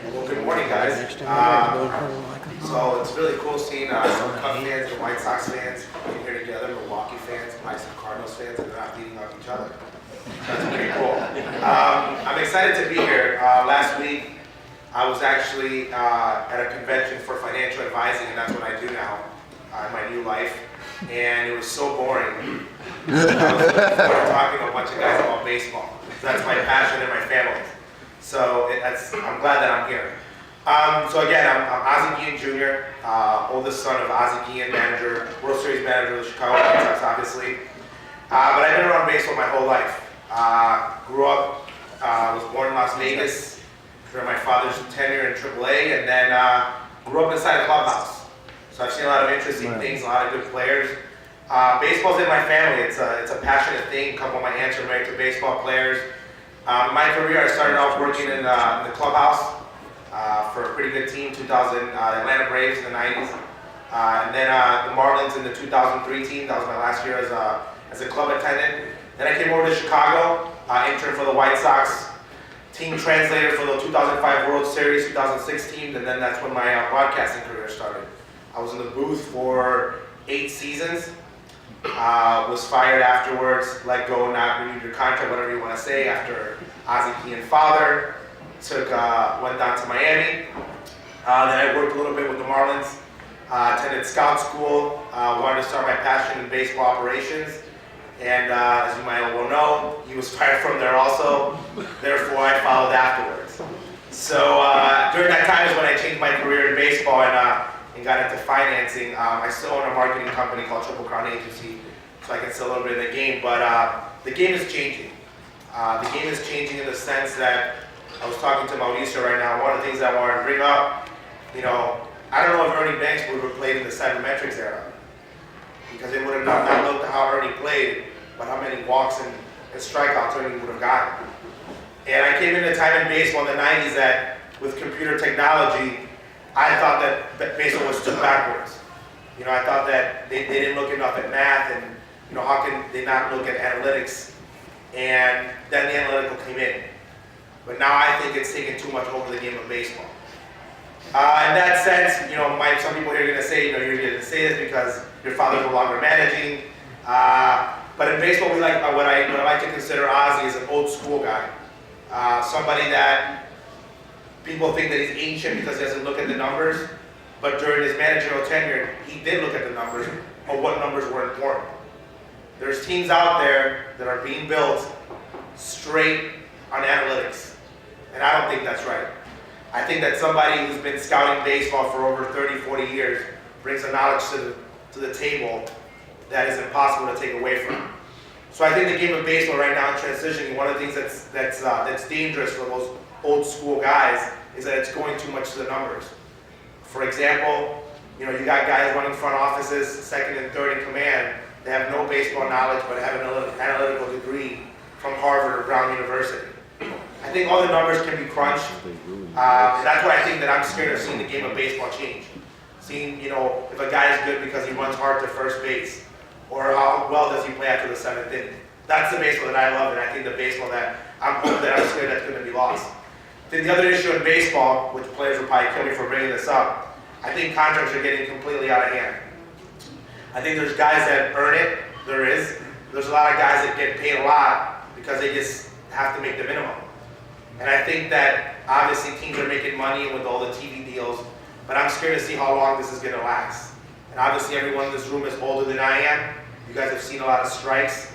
Well, good morning, guys. So it's really cool seeing some Cubs fans and White Sox fans here together, Milwaukee fans, and some Cardinals fans, and they're not beating up each other. That's pretty cool. I'm excited to be here. Last week, I was actually at a convention for financial advising, and that's what I do now in my new life. And it was so boring. I was looking forward to talking to a bunch of guys about baseball. So that's my passion and my family. So I'm glad that I'm here. So again, I'm Ozzie Guillen Jr., oldest son of Ozzie Guillen, World Series manager of the Chicago White Sox, obviously. But I've been around baseball my whole life. Grew up, was born in Las Vegas during my father's tenure in AAA, and then grew up inside a clubhouse. So I've seen a lot of interesting things, a lot of good players. Baseball's in my family. It's a passionate thing. A couple of my aunts are married to baseball players. In my career, I started off working in the clubhouse for a pretty good team, Atlanta Braves in the 90s. And then the Marlins in the 2003 team. That was my last year as a club attendant. Then I came over to Chicago, interned for the White Sox, team translator for the 2005 World Series, 2006 team, and then that's when my broadcasting career started. I was in the booth for 8 seasons. Was fired afterwards, let go, not renewed your contract, whatever you want to say, after Ozzie Guillen father. Went down to Miami. Then I worked a little bit with the Marlins. Attended scout school. Wanted to start my passion in baseball operations. And as you might well know, he was fired from there also. Therefore, I followed afterwards. So during that time is when I changed my career in baseball and got into financing. I still own a marketing company called Triple Crown Agency, so I can still a little bit of the game. But the game is changing. The game is changing in the sense that I was talking to Mauricio right now. One of the things I wanted to bring up, I don't know if Ernie Banks would have played in the sabermetrics era, because it would have not looked at how Ernie played, but how many walks and strikeouts Ernie would have gotten. And I came into a time in baseball in the 90s that with computer technology, I thought that baseball was too backwards. I thought that they didn't look enough at math, and how can they not look at analytics? And then the analytical came in. But now I think it's taken too much over the game of baseball. In that sense, some people here are going to say, you're going to say this because your father's no longer managing. But in baseball, what I like to consider Ozzie is an old school guy. Somebody that people think that he's ancient because he doesn't look at the numbers, but during his managerial tenure, he did look at the numbers, or what numbers were important. There's teams out there that are being built straight on analytics, and I don't think that's right. I think that somebody who's been scouting baseball for over 30, 40 years brings a knowledge to the table that is impossible to take away from him. So I think the game of baseball right now is transitioning. One of the things that's dangerous for those old school guys is that it's going too much to the numbers. For example, you got guys running front offices, second and third in command. They have no baseball knowledge, but have an analytical degree from Harvard or Brown University. I think all the numbers can be crunched. That's why I think that I'm scared of seeing the game of baseball change. Seeing, if a guy is good because he runs hard to first base, or how well does he play after the 7th inning. That's the baseball that I love, and I think the baseball that I'm scared that's going to be lost. I think the other issue in baseball, which players will probably kill me for bringing this up, I think contracts are getting completely out of hand. I think there's guys that earn it. There's a lot of guys that get paid a lot because they just have to make the minimum. And I think that obviously teams are making money with all the TV deals, but I'm scared to see how long this is going to last. And obviously everyone in this room is older than I am. You guys have seen a lot of strikes.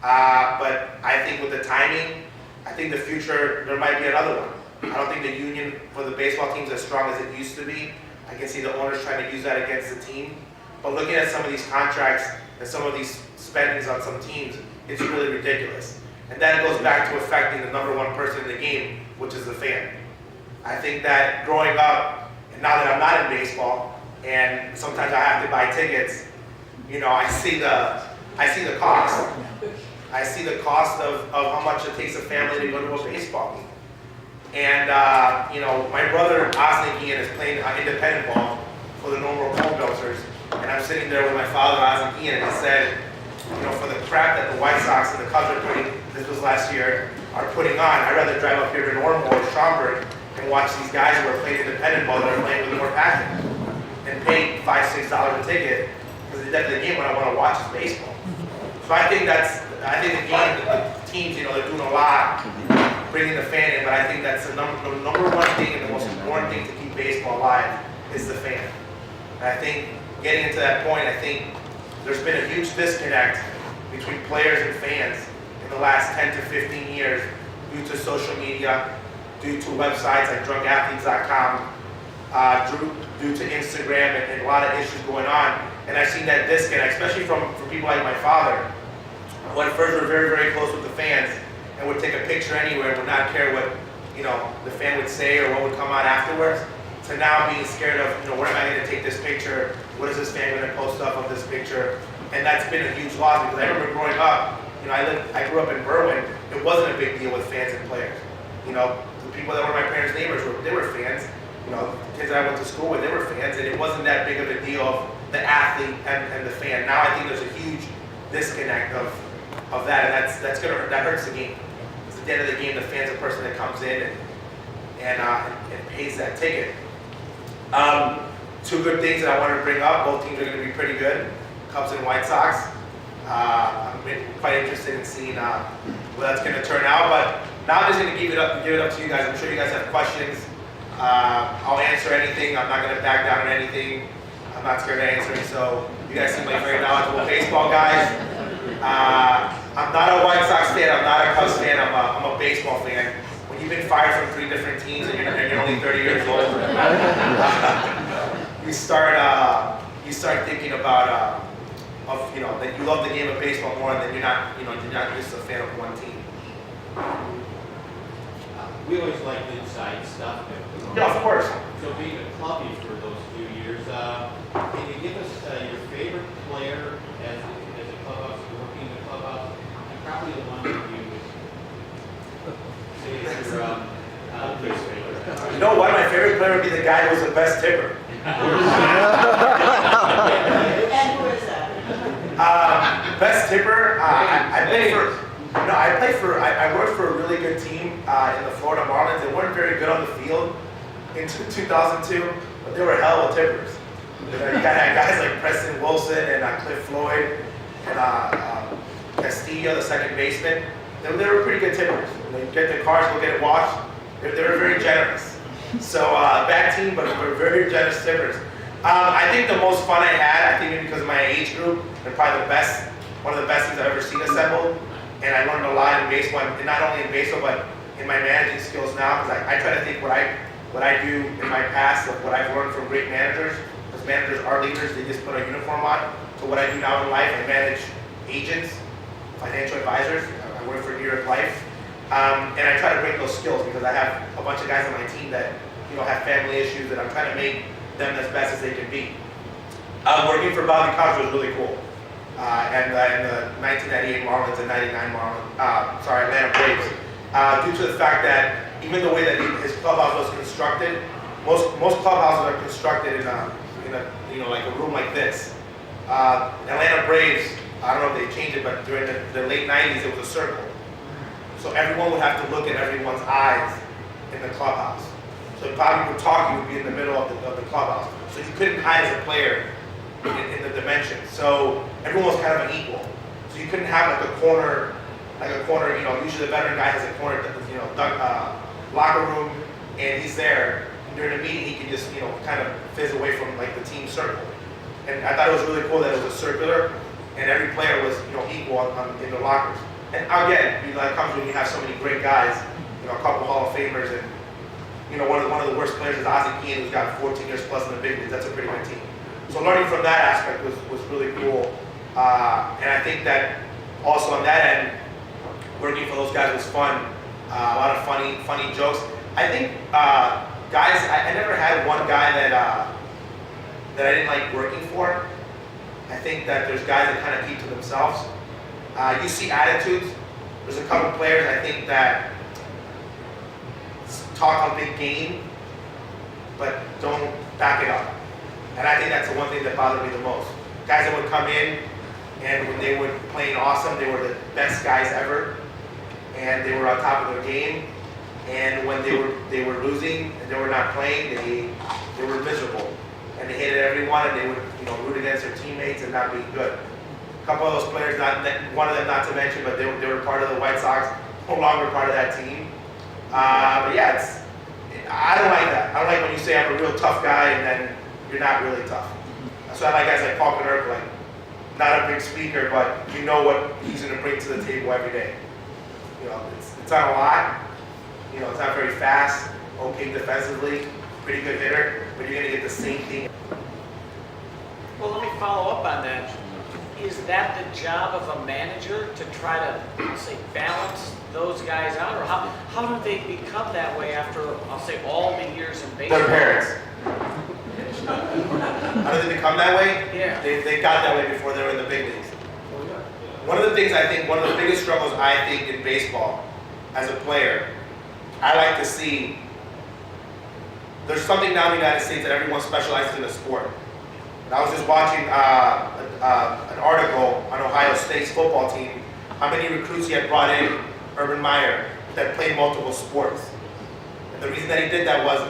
But I think with the timing, I think the future, there might be another one. I don't think the union for the baseball team is as strong as it used to be. I can see the owners trying to use that against the team. But looking at some of these contracts and some of these spendings on some teams, it's really ridiculous. And that goes back to affecting the number one person in the game, which is the fan. I think that growing up, and now that I'm not in baseball, and sometimes I have to buy tickets, I see the cost. I see the cost of how much it takes a family to go to a baseball game. And my brother Ozzie Guillen is playing independent ball for the Normal Home Builders, and I'm sitting there with my father Ozzie Guillen, and he said, for the crap that the White Sox and the Cubs are putting, this was last year, are putting on, I'd rather drive up here to Normal or Schaumburg and and watch these guys who are playing independent ball that are playing with more passion and pay $5, $6 a ticket because at the game what I want to watch is baseball. So I think the game, the teams, they're doing a lot, bringing the fan in, but I think that's the number one thing and the most important thing to keep baseball alive is the fan. And I think getting into that point, I think there's been a huge disconnect between players and fans in the last 10 to 15 years due to social media, due to websites like drunkathletes.com, due to Instagram and a lot of issues going on. And I've seen that disconnect, especially from people like my father, who at first were very, very close with the fans and would take a picture anywhere and would not care what the fan would say or what would come out afterwards, to now being scared of, where am I going to take this picture? What is this fan going to post up of this picture? And that's been a huge loss because I remember growing up, I grew up in Berwyn. It wasn't a big deal with fans and players. The people that were my parents' neighbors, they were fans. The kids that I went to school with, they were fans, and it wasn't that big of a deal of the athlete and the fan. Now I think there's a huge disconnect of that, and that hurts the game. Because at the end of the game, the fan's a person that comes in and pays that ticket. Two good things that I want to bring up. Both teams are going to be pretty good, Cubs and White Sox. I'm quite interested in seeing where that's going to turn out. But now I'm just going to give it up to you guys. I'm sure you guys have questions. I'll answer anything. I'm not going to back down on anything. I'm not scared to answer it. So you guys seem like very knowledgeable baseball guys. I'm not a White Sox fan. I'm not a Cubs fan. I'm a baseball fan. When you've been fired from 3 different teams and you're only 30 years old, you start thinking about that you love the game of baseball more than you're not just a fan of one team. We always like inside stuff. Yeah, of course. So being a clubby for those few years, can you give us your favorite player as a clubhouse, working in the clubhouse, and probably the one that you say is your least favorite? You know what? My favorite player would be the guy who was the best tipper. And who is that? Best tipper. I worked for a really good team in the Florida Marlins. They weren't very good on the field in 2002, but they were hell of tippers. You got guys like Preston Wilson and Cliff Floyd and Castillo, the second baseman. They were pretty good tippers. They get their cars, go get it washed. They were very generous. So bad team, but we're very generous tippers. I think the most fun I had, I think maybe because of my age group, they're probably one of the best things I've ever seen assembled. And I learned a lot in baseball, and not only in baseball, but in my managing skills now, because I try to think what I do in my past, of what I've learned from great managers, because managers are leaders, they just put a uniform on. So what I do now in life, I manage agents, financial advisors, I work for New York Life, and I try to bring those skills, because I have a bunch of guys on my team that have family issues, that I'm trying to make them as best as they can be. Working for Bobby Cox was really cool. And the 1998 Marlins and 99 Atlanta Braves, due to the fact that even the way that his clubhouse was constructed, most clubhouses are constructed in a like a room like this. Atlanta Braves, I don't know if they changed it, but during the late 90s it was a circle. So everyone would have to look at everyone's eyes in the clubhouse. So if Bobby would talk, he would be in the middle of the clubhouse. So you couldn't hide as a player in the dimension. So everyone was kind of an equal. So you couldn't have like a corner, usually the veteran guy has a corner, locker room, and he's there. And during a meeting, he can just, kind of fizz away from like the team circle. And I thought it was really cool that it was a circular, and every player was, equal in the lockers. And again, that comes when you have so many great guys, a couple Hall of Famers, and one of the worst players is Ozzie, who's got 14 years plus in the big leagues. That's a pretty good team. So learning from that aspect was really cool. And I think that also on that end, working for those guys was fun. A lot of funny jokes. I think guys, I never had one guy that I didn't like working for. I think that there's guys that kind of keep to themselves. You see attitudes. There's a couple players I think that talk a big game, but don't back it up. And I think that's the one thing that bothered me the most. Guys that would come in, and when they were playing awesome, they were the best guys ever, and they were on top of their game, And when they were losing and they were not playing, they were miserable. And they hated everyone, and they would root against their teammates and not being good. A couple of those players, one of them not to mention, but they were part of the White Sox, no longer part of that team. But yeah, I don't like that. I don't like when you say I'm a real tough guy and then you're not really tough. So I like guys like Paul Konerko, like not a big speaker, but you know what he's going to bring to the table every day. It's not a lot. It's not very fast. Okay defensively, pretty good hitter, but you're going to get the same thing. Well, let me follow up on that. Is that the job of a manager to try to, say, balance those guys out? Or how do they become that way after, I'll say, all the years in baseball? Their parents. How did they become that way? Yeah. They got that way before they were in the big leagues. One of the things I think, one of the biggest struggles I think in baseball as a player, I like to see, there's something now in the United States that everyone specializes in a sport. And I was just watching an article on Ohio State's football team, how many recruits he had brought in, Urban Meyer, that played multiple sports. And the reason that he did that was,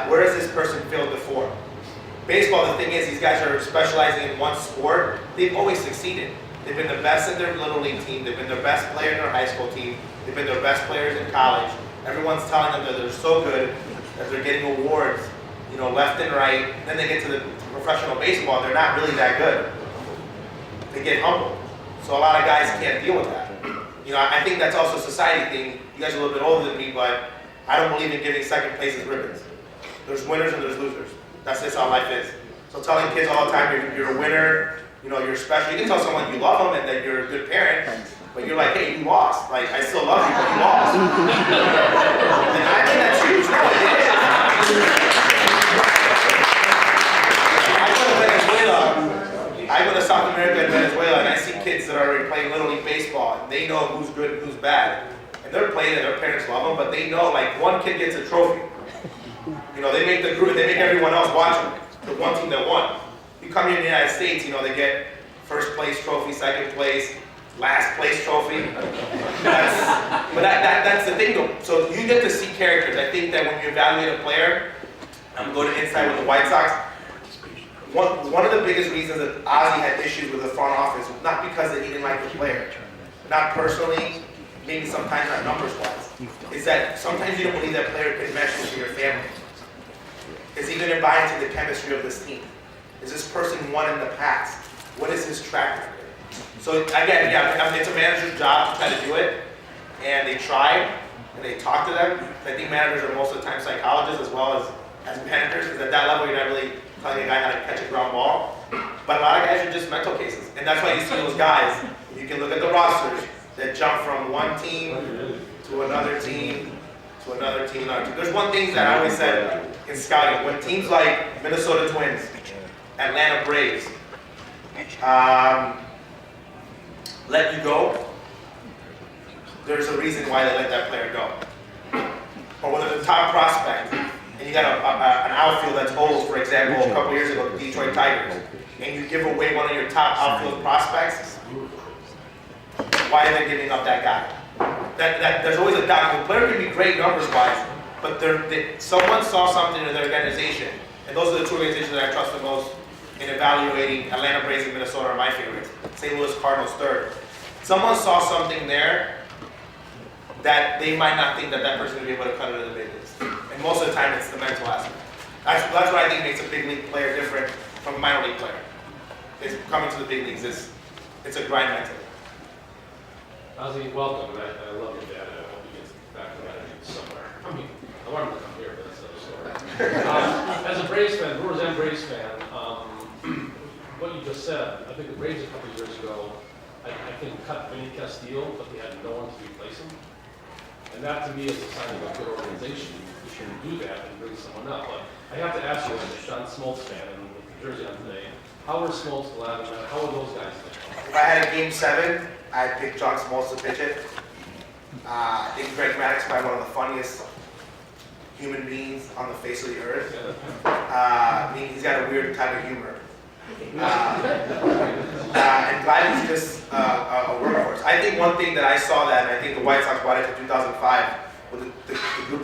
where has this person failed before? Baseball, the thing is, these guys are specializing in one sport. They've always succeeded. They've been the best in their little league team. They've been the best player in their high school team. They've been their best players in college. Everyone's telling them that they're so good that they're getting awards, left and right. Then they get to the professional baseball, they're not really that good. They get humbled. So a lot of guys can't deal with that. I think that's also a society thing. You guys are a little bit older than me, but I don't believe in giving second places ribbons. There's winners and there's losers. That's just how life is. So telling kids all the time, you're a winner, you're special. You can tell someone you love them and that you're a good parent, but you're like, hey, you lost. Like, I still love you, but you lost. And I think that's huge. No, it is. I go to South America and Venezuela, and I see kids that are already playing Little League Baseball, and they know who's good and who's bad. And they're playing and their parents love them, but they know, like, one kid gets a trophy. They make the group, they make everyone else watch them. The one team that won. You come here in the United States, they get first place trophy, second place, last place trophy. That's the thing, though. So you get to see characters. I think that when you evaluate a player, I'm going to inside with the White Sox. One of the biggest reasons that Ozzie had issues with the front office was not because that he didn't like the player, not personally, maybe sometimes not numbers-wise, is that sometimes you don't believe that player can mesh with your family. Is he going to buy into the chemistry of this team? Is this person won in the past? What is his track record? So again, yeah, it's a manager's job to try to do it, and they try, and they talk to them. I think managers are most of the time psychologists as well as managers, because at that level you're not really telling a guy how to catch a ground ball. But a lot of guys are just mental cases. And that's why you see those guys, you can look at the rosters, that jump from one team to another team, to another team, another team. There's one thing that I always said in scouting. When teams like Minnesota Twins, Atlanta Braves, let you go, there's a reason why they let that player go. Or when there's a top prospect, and you got an outfield that's old, for example, a couple years ago, the Detroit Tigers, and you give away one of your top outfield prospects, why are they giving up that guy? There's always a doubt. The player can be great numbers-wise, but someone saw something in their organization, and those are the two organizations that I trust the most in evaluating. Atlanta Braves and Minnesota are my favorites. St. Louis Cardinals third. Someone saw something there that they might not think that person would be able to cut it in the big leagues. And most of the time, it's the mental aspect. That's what I think makes a big league player different from a minor league player. Is coming to the big leagues. It's a grind mentally. Ozzie, welcome. I love your dad. I hope he gets back to that somewhere. I want him to come here, but that's another story. As a Braves fan, Brewers and Braves fan, what you just said, I think the Braves a couple of years ago, I think cut Vinny Castile, but they had no one to replace him. And that to me is a sign of a good organization. You shouldn't do that and bring someone up. But I have to ask you, as a John Smoltz fan, and with the jersey on today, how were Smoltz, Glavine, how were those guys doing? If I had a game 7, I'd pick John Smoltz to pitch it. I think Greg Maddox is probably one of the funniest human beings on the face of the earth. He's got a weird type of humor. And Guillen's just a workhorse. I think one thing that I saw that, and I think the White Sox brought it to 2005, with the group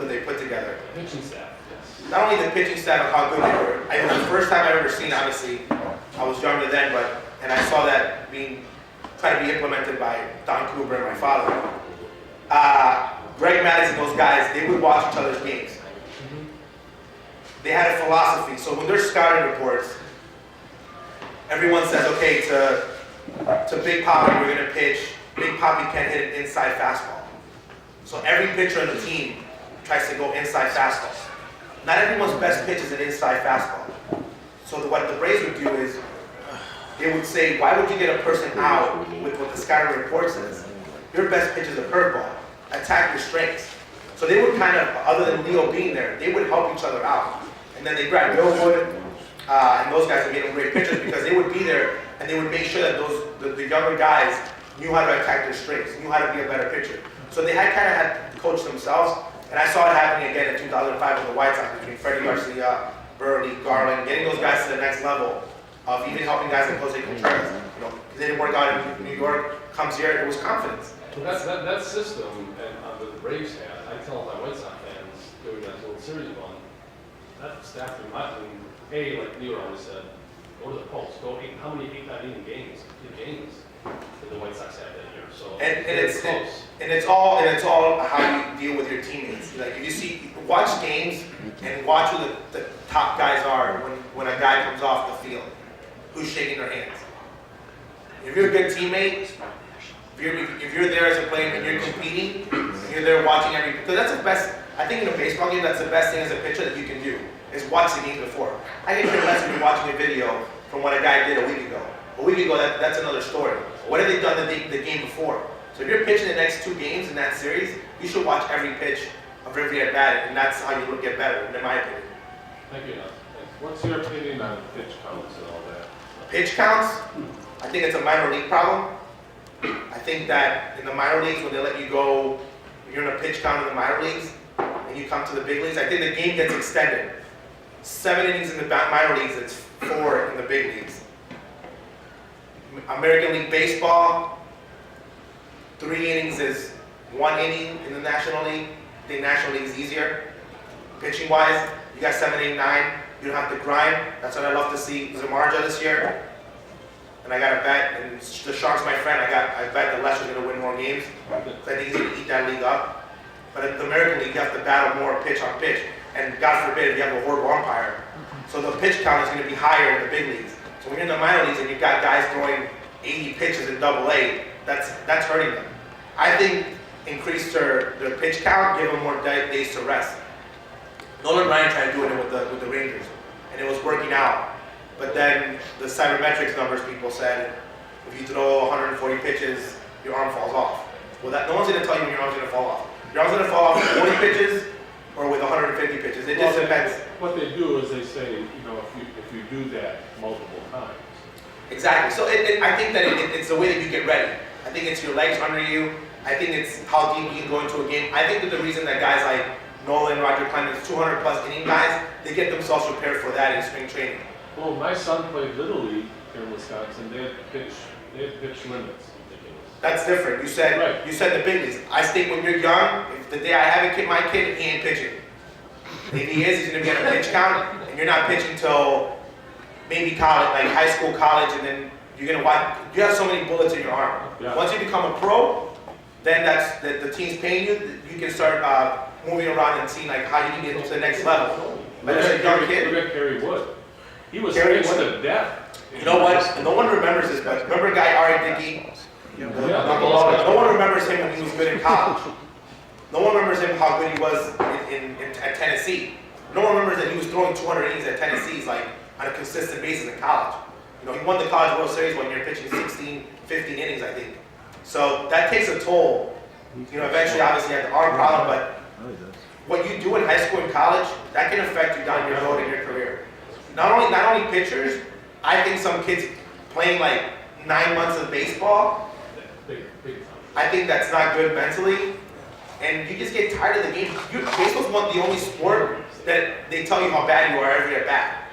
together. Pitching staff, yes. Not only the pitching staff and how good they were. It was the first time I've ever seen, obviously, I was younger then, and I saw that being tried to be implemented by Don Cooper and my father. Greg Maddux and those guys, they would watch each other's games. They had a philosophy. So when there's scouting reports, everyone says, okay, to Big Poppy, we're going to pitch. Big Poppy can't hit an inside fastball. So every pitcher on the team tries to go inside fastball. Not everyone's best pitch is an inside fastball. So what the Braves would do is, they would say, why would you get a person out with what the scouting report says? Your best pitch is a curveball. Attack your strengths. So they would kind of, other than Leo being there, they would help each other out. And then they grabbed Bill Wood and those guys and made them great pitchers because they would be there and they would make sure that the younger guys knew how to attack their strengths, knew how to be a better pitcher. So they had kind of had to coach themselves. And I saw it happening again in 2005 with the White Sox between Freddie Garcia, Burley, Garland, getting those guys to the next level of even helping guys like Jose Contreras. You know, because they didn't work out in New York, comes here, it was confidence. So that system, and that the Braves had, I tell my White Sox fans during that little series run, that staff in my team, like Leo always said, go to the Pulse, how many 8-9 games did the White Sox have that year? So it's all how you deal with your teammates. Like if you watch games and watch who the top guys are when a guy comes off the field, who's shaking their hands. If you're a good teammate, if you're there as a player and you're competing, and you're there watching because that's the best. I think in a baseball game, that's the best thing as a pitcher that you can do is watch the game before. I can care less if you're watching a video from what a guy did a week ago. A week ago, that's another story. What have they done the game before? So if you're pitching the next 2 games in that series, you should watch every pitch of every at bat, and that's how you get better, in my opinion. Thank you. What's your opinion on pitch counts and all that? Pitch counts, I think it's a minor league problem. I think that in the minor leagues, when they let you go, you're in a pitch count in the minor leagues, and you come to the big leagues, I think the game gets extended. 7 innings in the minor leagues, it's 4 in the big leagues. American League Baseball, 3 innings is 1 inning in the National League. I think National League is easier. Pitching wise, you got 7, 8, 9. You don't have to grind. That's what I love to see Zamarja this year. And I got a bet, and the Sharks, my friend, I bet that Lester's going to win more games. So I think he's going to eat that league up. But in the American League, you have to battle more pitch on pitch. And God forbid if you have a horrible umpire. So the pitch count is going to be higher in the big leagues. So when you're in the minor leagues and you've got guys throwing 80 pitches in AA, that's hurting them. I think increase their pitch count, give them more days to rest. Nolan Ryan tried doing it with the Rangers, and it was working out. But then the cybermetrics numbers, people said, if you throw 140 pitches, your arm falls off. Well, no one's going to tell you when your arm's going to fall off. Your arm's going to fall off with 40 pitches or with 150 pitches. It just depends. What they do is they say, if you do that multiple times. Exactly. So I think that it's the way that you get ready. I think it's your legs under you. I think it's how deep you can go into a game. I think that the reason that guys like Nolan, Roger Clemens, 200 plus inning guys, they get themselves prepared for that in spring training. Well, my son played Little League here in Wisconsin. They had pitch limits. Ridiculous. That's different. You said Right. You said the big leagues. I think when you're young, if the day I have a kid, my kid, he ain't pitching. If he is, he's going to be on a pitch count, and you're not pitching till maybe college, like high school, college, and then you're going to watch. You have so many bullets in your arm. Yeah. Once you become a pro, then that's the team's paying you. You can start moving around and seeing like how you can get to the next level. But as a young kid, Look at Kerry Wood. He was Kerry pitched Wood. to death. you know what? No one remembers this, but remember a guy Ari Dickey? Yeah. No one remembers him when he was good in college. No one remembers him how good he was at Tennessee. No one remembers that he was throwing 200 innings at Tennessee like on a consistent basis in college. You know, he won the College World Series one year pitching 16, 15 innings, I think. So that takes a toll. You know, eventually, obviously, you have the arm problem, but what you do in high school and college, that can affect you down your road in your career. Not only pitchers, I think some kids playing like 9 months of baseball, Big time. I think that's not good mentally. And you just get tired of the game. Baseball's the only sport that they tell you how bad you are every at bat.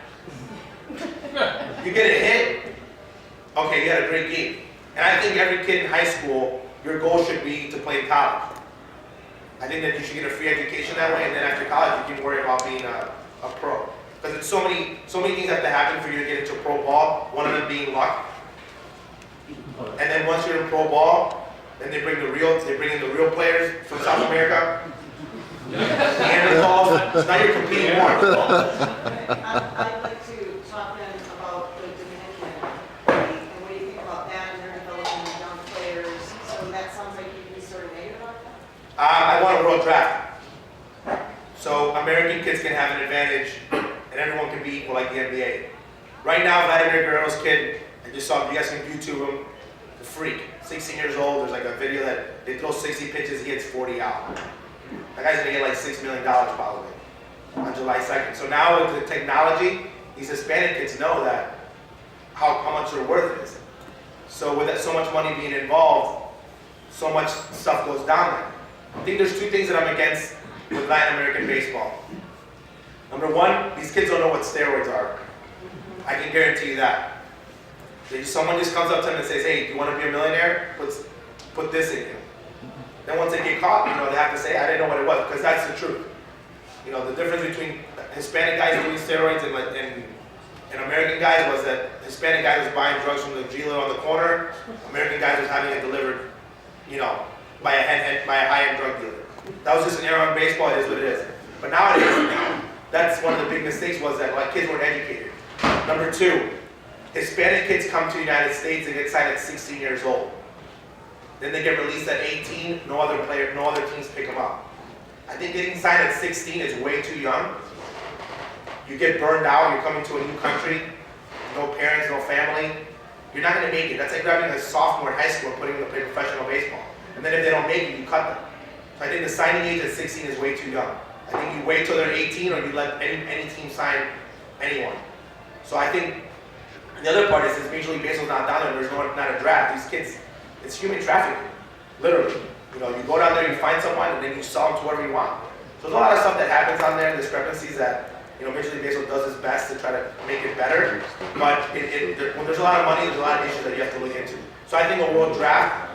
You get a hit, okay, you had a great game. And I think every kid in high school, your goal should be to play in college. I think that you should get a free education that way, and then after college, you can worry about being a pro. Because it's so many things have to happen for you to get into pro ball, one of them being luck. And then once you're in pro ball, then they bring in the real players from South America. Neanderthals, so now you're competing more. I'd like to talk then about the Dominican League, and what do you think about that, and their developing young players? So that sounds like you'd be sort of negative about that? I want a world draft. So American kids can have an advantage, and everyone can be equal like the NBA. Right now, Vladimir Guerrero's kid, I just saw, you guys can YouTube him, the freak, 16 years old. There's like a video that they throw 60 pitches, he hits 40 out. That guy's gonna get like $6 million probably on July 2nd. So now with the technology, these Hispanic kids know that how much their worth is. So with that, so much money being involved, so much stuff goes down there. I think there's two things that I'm against with Latin American baseball. Number one, these kids don't know what steroids are. I can guarantee you that. Someone just comes up to them and says, hey, do you want to be a millionaire? Put this in you. Then once they get caught, they have to say, I didn't know what it was, because that's the truth. The difference between Hispanic guys doing steroids and American guys was that Hispanic guys was buying drugs from the dealer on the corner. American guys was having it delivered, by a high-end drug dealer. That was just an era in baseball. It is what it is. But nowadays, that's one of the big mistakes was that kids weren't educated. Number two, Hispanic kids come to the United States and get signed at 16 years old. Then they get released at 18. No other teams pick them up. I think getting signed at 16 is way too young. You get burned out. You're coming to a new country, no parents, no family. You're not going to make it. That's like grabbing a sophomore in high school and putting them to play professional baseball. And then if they don't make it, you cut them. So I think the signing age at 16 is way too young. I think you wait till they're 18 or you let any team sign anyone. So I think the other part is since Major League Baseball's not down there, there's not a draft. These kids, it's human trafficking, literally. You go down there, you find someone, and then you sell them to whoever you want. So there's a lot of stuff that happens on there, discrepancies that Major League Baseball does its best to try to make it better. But when there's a lot of money, there's a lot of issues that you have to look into. So I think a world draft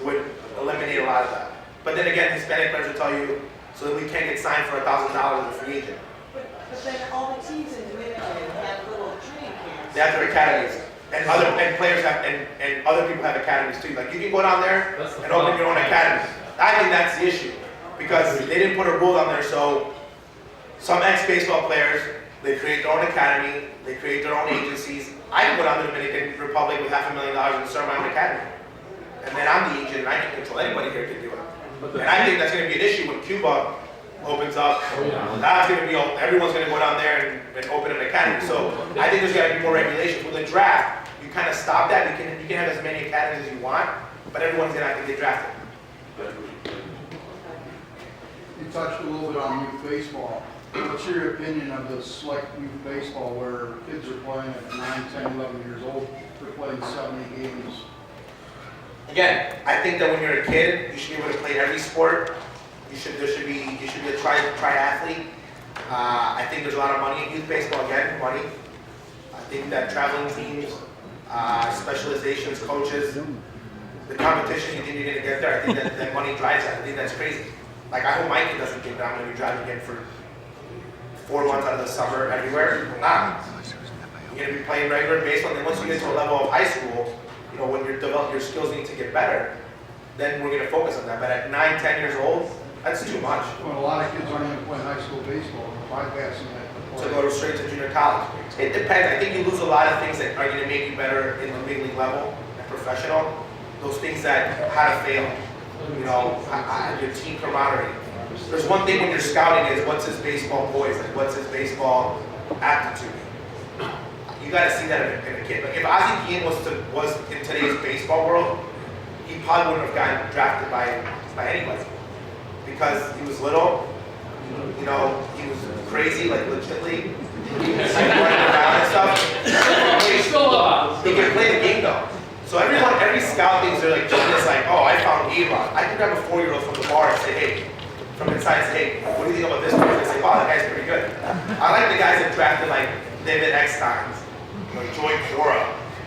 would eliminate a lot of that. But then again, Hispanic players will tell you, so that we can't get signed for $1,000 as a free agent. But then all the teams in Dominican have little training camps. They have their academies. And players have, and other people have academies too. Like you can go down there and open your own academy. I think that's the issue. Because they didn't put a rule on there, so some ex-baseball players, they create their own academy, they create their own agencies. I can go down to the Dominican Republic with $500,000 and start my own academy. And then I'm the agent and I can control anybody here can do it. And I think that's going to be an issue when Cuba opens up. That's going to be, everyone's going to go down there and open an academy. So I think there's got to be more regulations. With the draft, you kind of stop that. You can have as many academies as you want, but everyone's going to have to get drafted. You touched a little bit on youth baseball. What's your opinion of the select youth baseball where kids are playing at 9, 10, 11 years old? They're playing 70 games. Again, I think that when you're a kid, you should be able to play every sport. You should be a triathlete. I think there's a lot of money in youth baseball. Again, money. I think that traveling teams, specializations, coaches, the competition, you think you're going to get there. I think that money drives that. I think that's crazy. Like I hope my kid doesn't get that. I'm going to be driving again for 4 months out of the summer everywhere. Nah. You're going to be playing regular baseball, and then once you get to a level of high school, when you're developing your skills need to get better, then we're going to focus on that. But at 9, 10 years old, that's too much. When a lot of kids aren't even playing high school baseball, they're bypassing that. To go straight to junior college. It depends. I think you lose a lot of things that are going to make you better in the big league level and professional. Those things that how to fail, your team camaraderie. There's one thing when you're scouting is what's his baseball poise, like what's his baseball aptitude. You got to see that in a kid. Like if Ozzie Guillen was in today's baseball world, he probably wouldn't have gotten drafted by anybody because he was little. He was crazy, like legitly. He was like running around and stuff. He can play the game though. So every scout thinks they're like genius, like, oh, I found A-Rod. I can grab a 4-year-old from the bar and say, hey, from inside, say, hey, what do you think about this person? They say, wow, that guy's pretty good. I like the guys that drafted like David Eckstein, Joy Cora,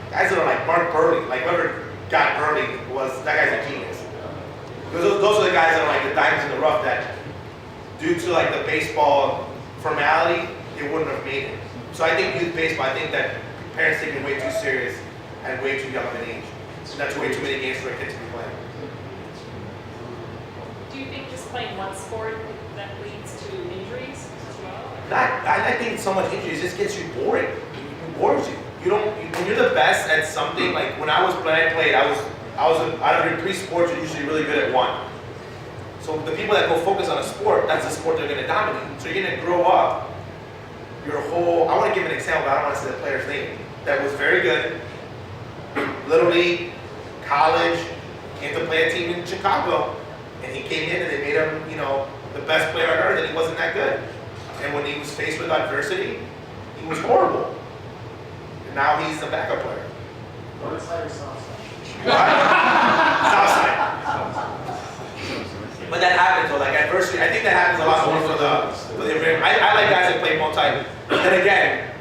guys that are like Mark Burley, like whoever got Burley that guy's a genius. Those are the guys that are like the diamonds in the rough that, due to like the baseball formality, they wouldn't have made it. So I think youth baseball, I think that parents take it way too serious at way too young of an age. So that's way too many games for a kid to be playing. Do you think just playing one sport that leads to injuries as well? I think so much injuries just gets you boring. It bores you. When you're the best at something, like when I played, I was out of your 3 sports, you're usually really good at one. So the people that go focus on a sport, that's the sport they're going to dominate. So you're going to grow up your whole, I want to give an example, but I don't want to say the player's name, that was very good, Little League, college, came to play a team in Chicago, and he came in and they made him, the best player on earth, and he wasn't that good. And when he was faced with adversity, he was horrible. And now he's the backup player. North side or south side? Southside. But that happens though, like adversity, I think that happens a lot more for the I like guys that play multi. But then again,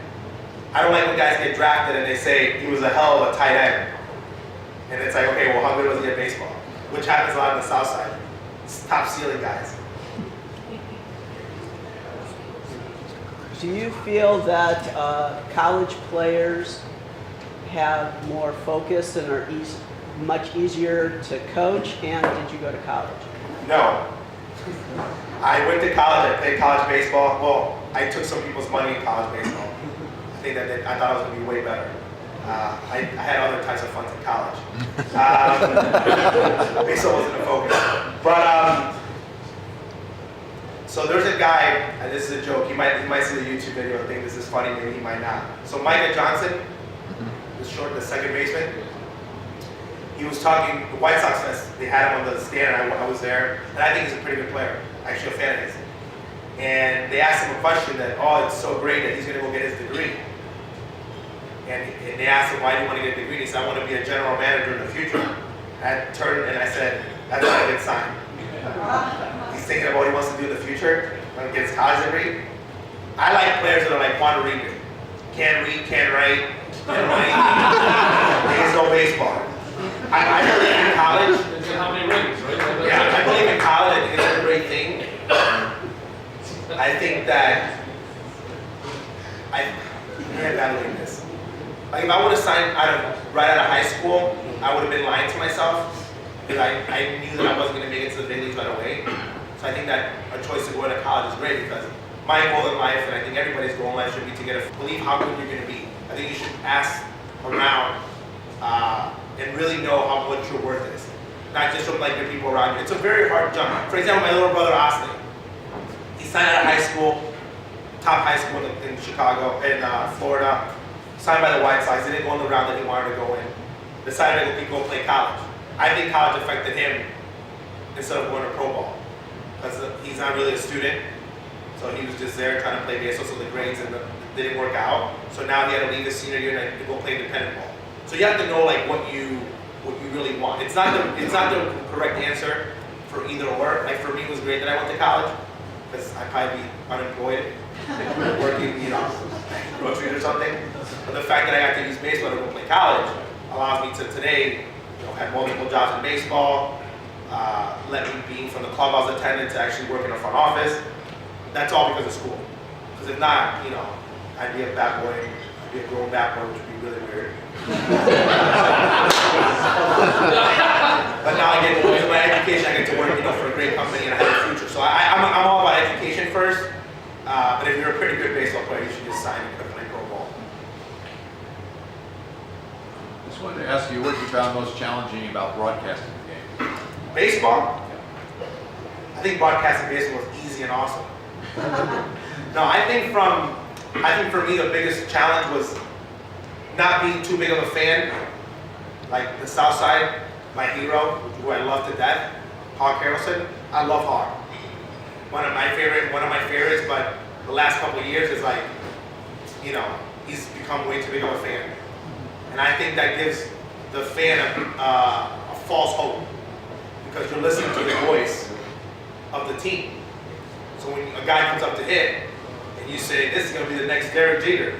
I don't like when guys get drafted and they say he was a hell of a tight end. And it's like, okay, well, how good was he at baseball? Which happens a lot on the south side. It's top ceiling guys. Do you feel that college players have more focus and are much easier to coach? And did you go to college? No. I went to college, I played college baseball. Well, I took some people's money in college baseball. I think that I thought I was going to be way better. I had other types of fun in college. Baseball wasn't a focus. But, so there's a guy, and this is a joke, he might see the YouTube video and think this is funny, maybe he might not. So Micah Johnson, the second baseman, he was talking, the White Sox Fest, they had him on the stand, and I was there, and I think he's a pretty good player, actually a fan of his. And they asked him a question that, oh, it's so great that he's going to go get his degree. And they asked him, why do you want to get a degree? And he said, I want to be a general manager in the future. I turned and I said, that's not a good sign. He's thinking about what he wants to do in the future when he gets college degree. I like players that are like Juan Uribe. Can't read, can't write, can't do anything. There's no baseball. I believe in college. How many rings, right? Yeah, I believe in college. I think it's a great thing. I think that I can't evaluate this. Like if I would have signed right out of high school, I would have been lying to myself because I knew that I wasn't going to make it to the big leagues right away. So I think that a choice to go into college is great because my goal in life, and I think everybody's goal in life should be to believe how good you're going to be. I think you should ask around and really know how much your worth is. Not just from like the people around you. It's a very hard jump. For example, my little brother Ozzie, he signed out of high school, top high school in Chicago, in Florida, signed by the White Sox, didn't go in the round that he wanted to go in, decided to go play college. I think college affected him instead of going to pro ball. Because he's not really a student, so he was just there trying to play baseball, so the grades didn't work out. So now he had to leave his senior year and go play independent ball. So you have to know like what you really want. It's not the correct answer for either or. Like for me, it was great that I went to college because I'd probably be unemployed, working, groceries or something. But the fact that I got to use baseball to go play college allows me to today, have multiple jobs in baseball. Let me be from the club I was attending to actually work in a front office. That's all because of school. Because if not, I'd be a bad boy. I'd be a grown bad boy, which would be really weird. But now I get with my education, I get to work, for a great company, and I have a future. So I'm all about education first. But if you're a pretty good baseball player, you should just sign and play pro ball. Just wanted to ask you what you found most challenging about broadcasting the game. Baseball? I think broadcasting baseball is easy and awesome. No, I think for me the biggest challenge was not being too big of a fan. Like the South Side, my hero, who I love to death, Hawk Harrelson. I love Hawk. One of my favorites, but the last couple of years is like, he's become way too big of a fan. And I think that gives the fan a false hope because you're listening to the voice of the team. So when a guy comes up to hit and you say, this is going to be the next Derek Jeter,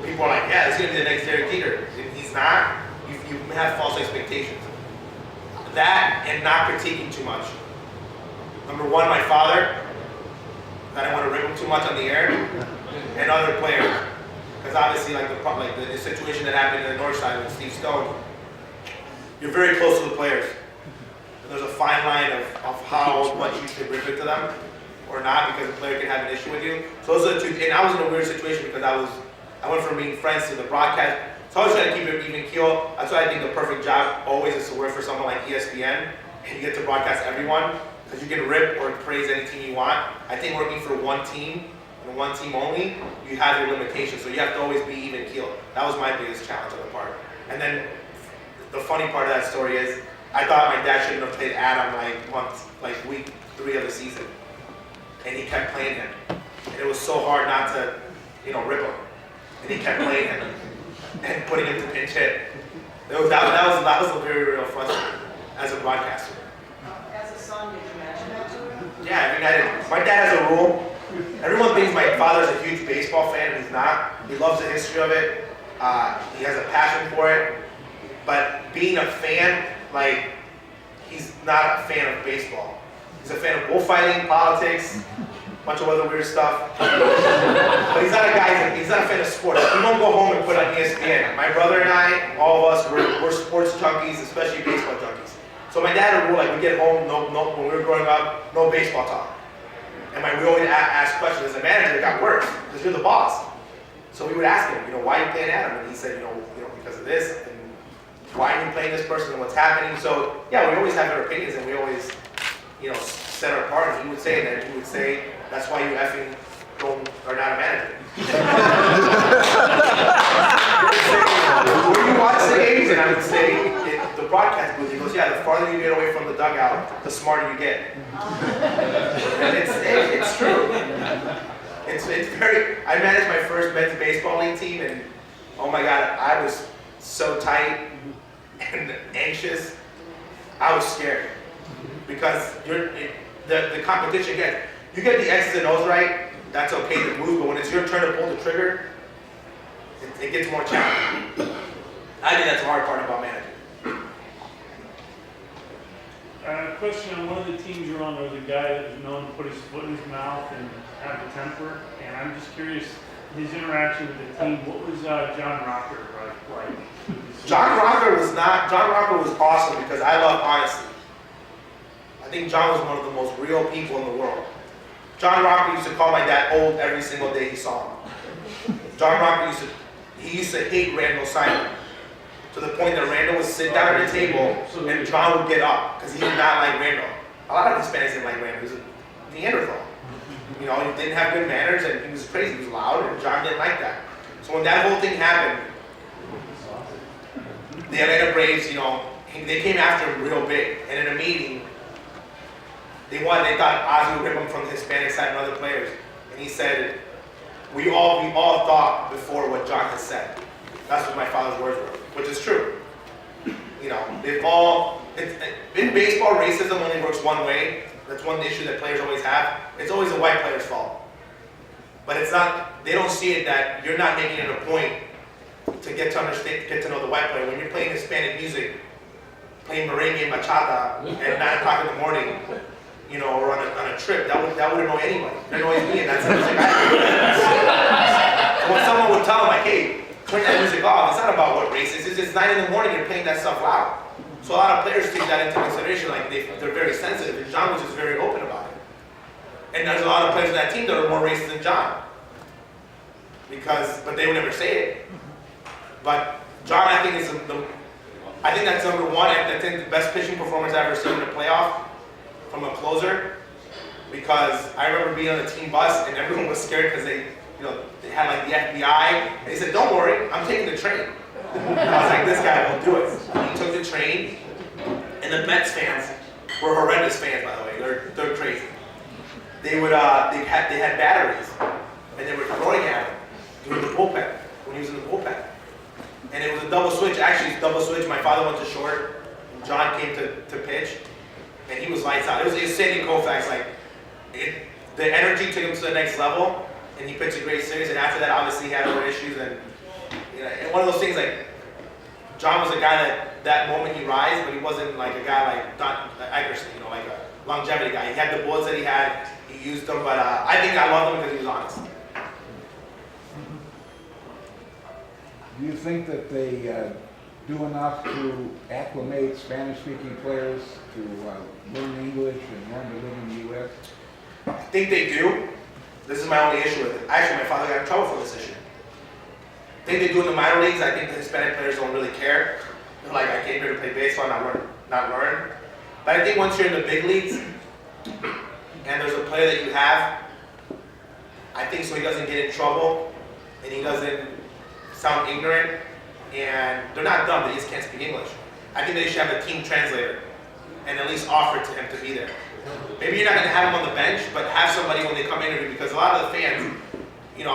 people are like, yeah, this is going to be the next Derek Jeter. If he's not, you have false expectations. that and not critiquing too much. Number one, my father, I didn't want to rip him too much on the air, and other players. Because obviously, like the situation that happened in the North Side with Steve Stone, you're very close to the players. And there's a fine line of how much you should rip it to them or not, because the player can have an issue with you. So those are the two, and I was in a weird situation because I went from being friends to the broadcast. So I was trying to keep it even keel. That's why I think the perfect job always is to work for someone like ESPN, and you get to broadcast everyone, because you can rip or praise any team you want. I think working for one team, and one team only, you have your limitations, so you have to always be even keel. That was my biggest challenge on the part. And then the funny part of that story is, I thought my dad shouldn't have played Adam like week 3 of the season, and he kept playing him. And it was so hard not to, rip him. And he kept playing him and putting him to pinch hit. That was a very real frustrating as a broadcaster. As a son, did you mention that to him? Yeah, I mean, I did. My dad has a rule. Everyone thinks my father's a huge baseball fan, and he's not. He loves the history of it. He has a passion for it. But being a fan, he's not a fan of baseball. He's a fan of bullfighting, politics, a bunch of other weird stuff. But he's not a guy, he's not a fan of sports. We don't go home and put on ESPN. My brother and I, all of us, we're sports junkies, especially baseball junkies. So my dad had a rule, we get home, when we were growing up, no baseball talk. And we always ask questions. As a manager, it got worse, because you're the boss. So we would ask him, why are you playing Adam? And he said, because of this, and why are you playing this person, and what's happening? So yeah, we always have our opinions, and we always, set our part. And he would say, and then he would say, that's why you effing are not a manager. When you watch the games, and I would say, the broadcast booth, he goes, yeah, the farther you get away from the dugout, the smarter you get. And it's true. It's very, I managed my first men's baseball league team, and oh my God, I was so tight and anxious. I was scared. Because the competition gets, you get the X's and O's right, that's okay to move, but when it's your turn to pull the trigger, it gets more challenging. I think that's the hard part about managing. Question on one of the teams you're on, there was a guy that was known to put his foot in his mouth and have a temper, and I'm just curious, his interaction with the team, what was John Rocker like? John Rocker was awesome because I love honesty. I think John was one of the most real people in the world. John Rocker used to call my dad old every single day he saw him. John Rocker used to hate Randall Simon, to the point that Randall would sit down at the table and John would get up because he did not like Randall. A lot of Hispanics didn't like Randall. He was a Neanderthal. He didn't have good manners, and he was crazy. He was loud, and John didn't like that. So when that whole thing happened, the Atlanta Braves, they came after him real big. And in a meeting, they thought Ozzie would rip him from the Hispanic side and other players. And he said, we all thought before what John has said. That's what my father's words were, which is true. In baseball, racism only works one way. That's one issue that players always have. It's always the white player's fault. But it's not, they don't see it that you're not making it a point to get to know the white player. When you're playing Hispanic music, playing merengue and bachata at 9 o'clock in the morning, or on a trip, that would annoy anybody. It annoys me, and that's the music I do. When someone would tell them, hey, turn that music off, it's not about what race it is. It's 9 in the morning, you're playing that stuff loud. So a lot of players take that into consideration, they're very sensitive, and John was just very open about it. And there's a lot of players on that team that are more racist than John. But they would never say it. But John, I think that's number one. I think the best pitching performance I've ever seen in a playoff from a closer, because I remember being on the team bus and everyone was scared because they had the FBI, and he said, don't worry, I'm taking the train. And I was like, this guy will do it. He took the train, and the Mets fans were horrendous fans, by the way. They're crazy. They had batteries, and they were throwing at him during the bullpen, when he was in the bullpen. And it was a double switch. Actually, it's double switch. My father went to short, and John came to pitch, and he was lights out. It was Sandy Koufax. The energy took him to the next level, and he pitched a great series. And after that, obviously, he had other issues. And one of those things, John was a guy that that moment he rise, but he wasn't like a guy like Don Eckerson, you know, like a longevity guy. He had the bullets that he had, he used them, but I think I loved him because he was honest. Do you think that they do enough to acclimate Spanish-speaking players to learn English and learn to live in the U.S.? I think they do. This is my only issue with it. Actually, my father got in trouble for this issue. I think they do in the minor leagues. I think the Hispanic players don't really care. They're like, I came here to play baseball, not learn. But I think once you're in the big leagues, and there's a player that you have, I think so he doesn't get in trouble, and he doesn't sound ignorant, and they're not dumb, they just can't speak English. I think they should have a team translator, and at least offer to him to be there. Maybe you're not going to have him on the bench, but have somebody when they come interview, because a lot of the fans, you know,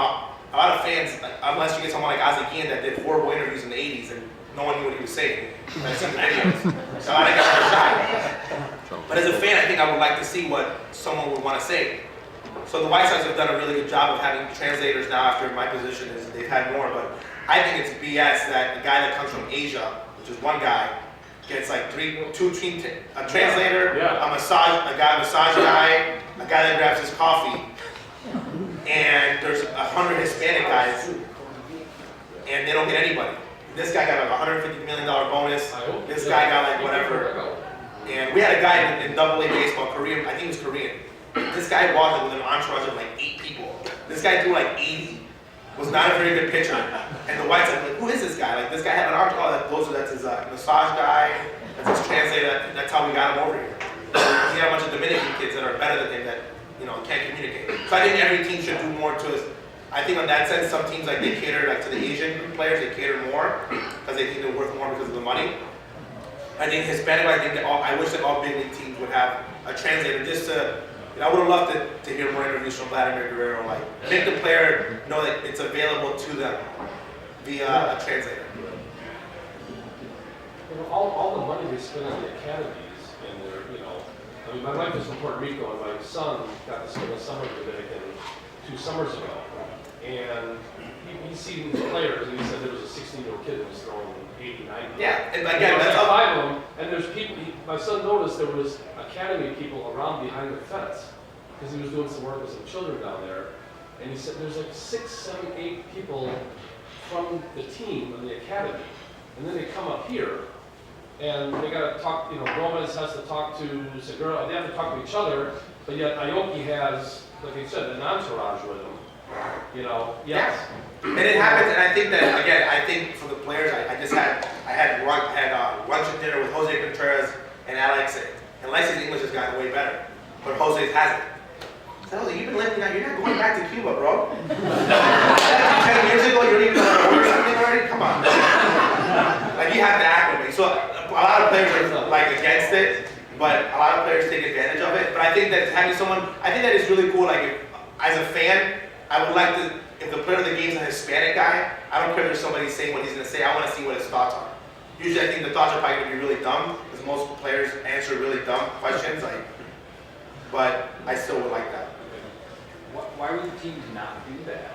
a lot of fans, unless you get someone like Ozzie Guillen that did horrible interviews in the 80s and no one knew what he was saying. I've seen the videos. So a lot of guys are shy. But as a fan, I think I would like to see what someone would want to say. So the White Sox have done a really good job of having translators now after my position is they've had more, but I think it's BS that a guy that comes from Asia, which is one guy, gets like a translator, a massage guy, a guy that grabs his coffee, and there's 100 Hispanic guys, and they don't get anybody. This guy got like a $150 million bonus. This guy got like whatever. And we had a guy in AA baseball, Korean, I think he was Korean. This guy walked with an entourage of like 8 people. This guy threw like 80, was not a very good pitcher. And the White Sox were like, who is this guy? Like this guy had an entourage, that's his massage guy, that's his translator, that's how we got him over here. He had a bunch of Dominican kids that are better than him that, you know, can't communicate. So I think every team should do more to us. I think on that sense, some teams like they cater like to the Asian players, they cater more because they think they're worth more because of the money. I think Hispanic, I wish that all big league teams would have a translator just to, you know, I would have loved to hear more interviews from Vladimir Guerrero, like make the player know that it's available to them via a translator. You know, all the money they spend on the academies and their, you know, I mean, my wife is from Puerto Rico and my son got to spend the summer in Dominican 2 summers ago. And he's seen players, and he said there was a 16-year-old kid that was throwing 80, 90. Yeah, and again, that's like 5 of them. And there's people. My son noticed there was academy people around behind the fence because he was doing some work with some children down there. And he said there's like 6, 7, 8 people from the team of the academy, and then they come up here, and they got to talk. You know, Gomez has to talk to Segura. They have to talk to each other, but yet Aoki has, like you said, an entourage with him. You know, yes. Yeah. And it happens, and I think that again, I think for the players, I had lunch and dinner with Jose Contreras and Alex, and Alex's English has gotten way better, but Jose's hasn't. So Jose, you've been living out. You're not going back to Cuba, bro. 10 years ago, you don't even know how to order something already. Come on. Like you have to acclimate. So a lot of players are like against it, but a lot of players take advantage of it. But I think that having someone, I think that is really cool. Like if, as a fan, I would like to, if the player of the game is a Hispanic guy, I don't care if there's somebody saying what he's going to say, I want to see what his thoughts are. Usually I think the thoughts are probably going to be really dumb, because most players answer really dumb questions, like, but I still would like that. Why would teams not do that?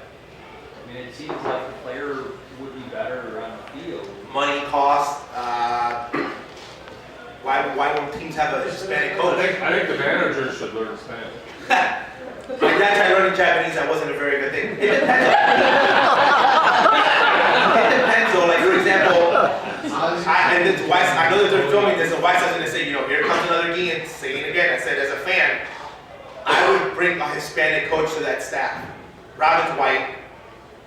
I mean, it seems like the player would be better on the field. Money, cost, why won't teams have a Hispanic coach? I think the manager should learn Spanish. My dad tried learning Japanese, that wasn't a very good thing. It depends. It depends though, like for example, I know that they're filming this, and White Sox going to say, you know, here comes another Guillen, saying it again. I said, as a fan, I would bring a Hispanic coach to that staff. Robin's white,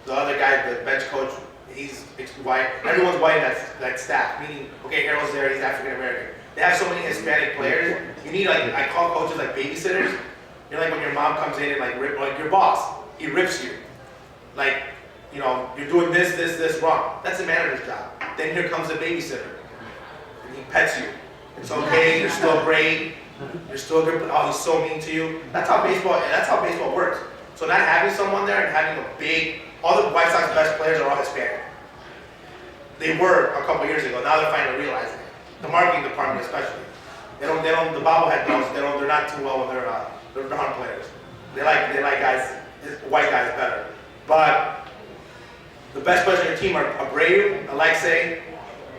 the other guy, the bench coach, he's white. Everyone's white in that staff, meaning, okay, Harold's there, he's African American. They have so many Hispanic players, you need like, I call coaches like babysitters. You're like when your mom comes in and like your boss, he rips you. Like, you know, you're doing this wrong. That's the manager's job. Then here comes the babysitter. And he pets you. It's okay, you're still great. You're still good, but oh, he's so mean to you. That's how baseball works. So not having someone there and having all the White Sox best players are all Hispanic. They were a couple years ago, now they're finally realizing it. The marketing department especially. The bobblehead girls, they're not too well when they're brown players. They like guys, white guys better. But the best players on your team are Abreu, Alexei,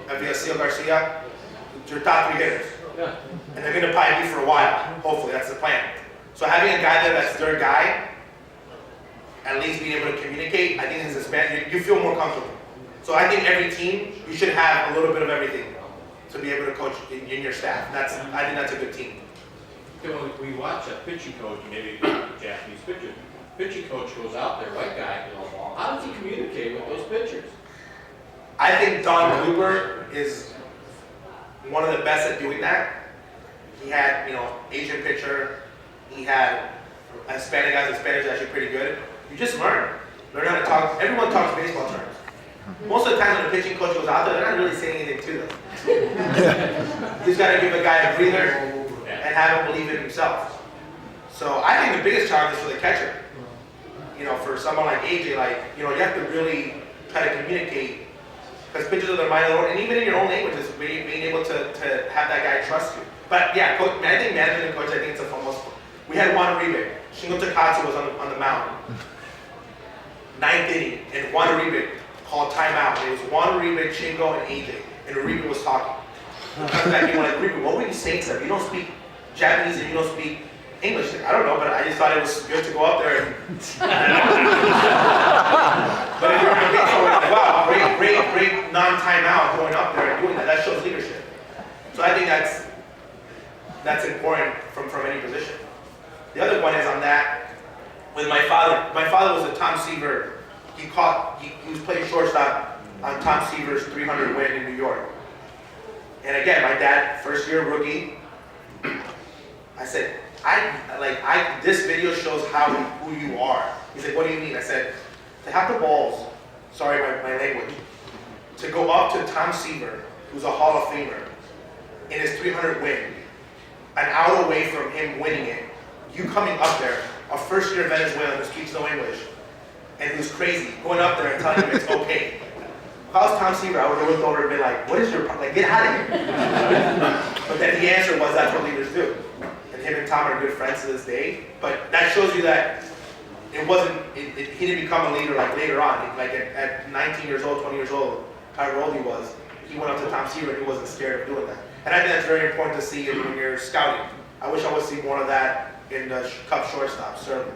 Aviasil Garcia, your top 3 hitters. Yeah. And they're going to probably be for a while. Hopefully, that's the plan. So having a guy there that's their guy, at least being able to communicate, I think is you feel more comfortable. So I think every team, you should have a little bit of everything to be able to coach in your staff. I think that's a good team. When we watch a pitching coach, maybe a Japanese pitcher, pitching coach goes out there, white guy, how does he communicate with those pitchers? I think Don Cooper is one of the best at doing that. He had, Asian pitcher. He had a Hispanic guy. The Spanish is actually pretty good. You just learn how to talk. Everyone talks baseball terms. Most of the time when a pitching coach goes out there, they're not really saying anything to them. You just got to give a guy a breather and have him believe in himself. So I think the biggest challenge is for the catcher. For someone like AJ, you have to really try to communicate, because pitchers are their mind, and even in your own language, is being able to have that guy trust you. But yeah, I think management and coach, I think it's a almost. We had Juan Uribe. Shingo Takatsu was on the mound. 9th inning, and Juan Uribe called timeout. It was Juan Uribe, Shingo, and AJ, and Uribe was talking. Comes back and like, Uribe, what were you saying to them? You don't speak Japanese and you don't speak English. I don't know, but I just thought it was good to go up there and. But if you're in a baseball, we're like, wow, great non-timeout going up there and doing that. That shows leadership. So I think that's important from any position. The other one is on that with my father. My father was a Tom Seaver. He was playing shortstop on Tom Seaver's 300 win in New York. And again, my dad, first year rookie, I said, this video shows who you are. He's like, what do you mean? I said, to have the balls, sorry my language, to go up to Tom Seaver, who's a Hall of Famer, in his 300 win, an out away from him winning it, you coming up there, a first year Venezuelan who speaks no English, and who's crazy, going up there and telling you it's okay. If I was Tom Seaver, I would have looked over and been like, what is your problem? Get out of here. But then the answer was, that's what leaders do. And him and Tom are good friends to this day. But that shows you that he didn't become a leader later on. At 19 years old, 20 years old, however old he was, he went up to Tom Seaver and he wasn't scared of doing that. And I think that's very important to see when you're scouting. I wish I would see more of that in the Cup shortstop, certainly.